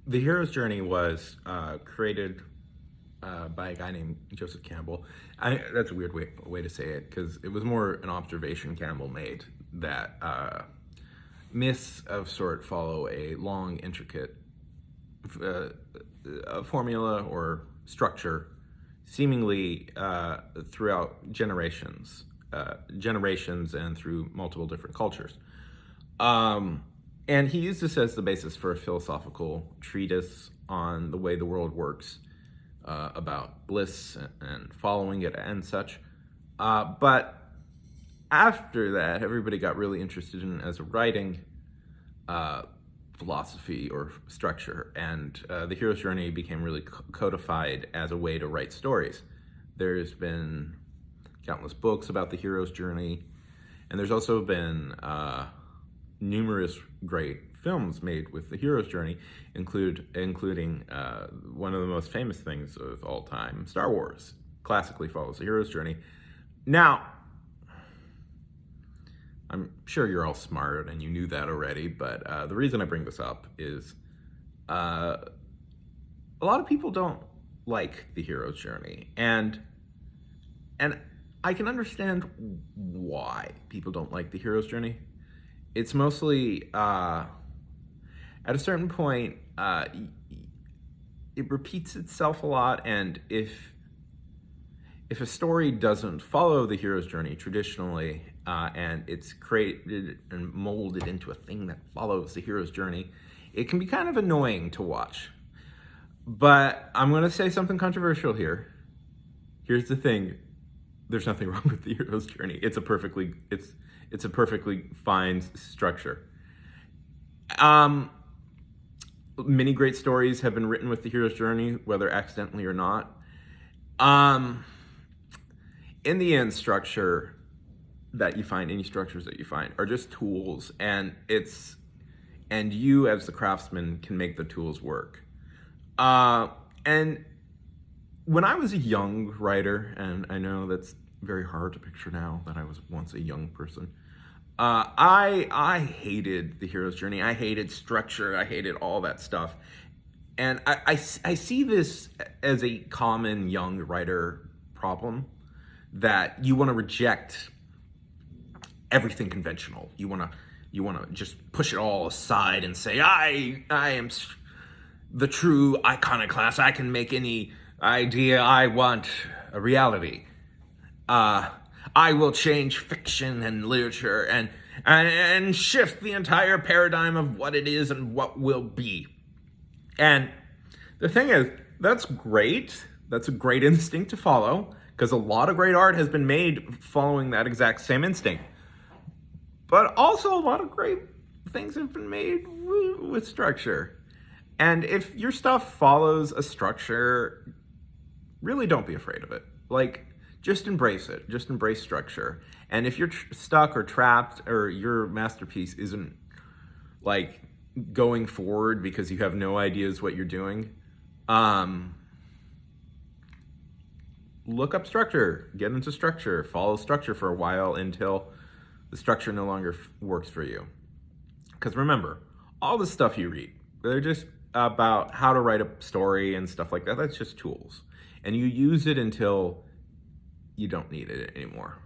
The Hero's Journey was created by a guy named Joseph Campbell. That's a weird way to say it because it was more an observation Campbell made that myths of sort follow a long, intricate uh, formula or structure, seemingly throughout generations and through multiple different cultures. Um, and he used this as the basis for a philosophical treatise on the way the world works, about bliss and following it and such. But after that, everybody got really interested in as a writing uh, philosophy or structure, and the hero's journey became really codified as a way to write stories. There's been countless books about the hero's journey, and there's also been numerous great films made with the hero's journey, including one of the most famous things of all time, Star Wars, classically follows the hero's journey. Now, I'm sure you're all smart and you knew that already, but the reason I bring this up is uh, a lot of people don't like the hero's journey, and I can understand why people don't like the hero's journey. It's mostly at a certain point, it repeats itself a lot, and if a story doesn't follow the hero's journey traditionally, and it's created and molded into a thing that follows the hero's journey, it can be kind of annoying to watch. But I'm going to say something controversial here. Here's the thing: there's nothing wrong with the hero's journey. It's a perfectly fine structure. Um, Many great stories have been written with the hero's journey, whether accidentally or not. Um, in the end, structure that you find, any structures that you find, are just tools, and you as the craftsman can make the tools work. And when I was a young writer, and I know that's very hard to picture now that I was once a young person, I hated the hero's journey. I hated structure. I hated all that stuff. And I see this as a common young writer problem, that you want to reject everything conventional. You want to just push it all aside and say, I am the true iconoclast. I can make any idea I want a reality. Uh, I will change fiction and literature and shift the entire paradigm of what it is and what will be. And the thing is, that's great. That's a great instinct to follow, because a lot of great art has been made following that exact same instinct. But also, a lot of great things have been made with structure. And if your stuff follows a structure, really don't be afraid of it. Like, just embrace it. Just embrace structure. And if you're stuck or trapped, or your masterpiece isn't like going forward because you have no ideas what you're doing, look up structure, get into structure, follow structure for a while until the structure no longer works for you. Because remember, all the stuff you read, they're just about how to write a story and stuff like that. That's just tools. And you use it until you don't need it anymore.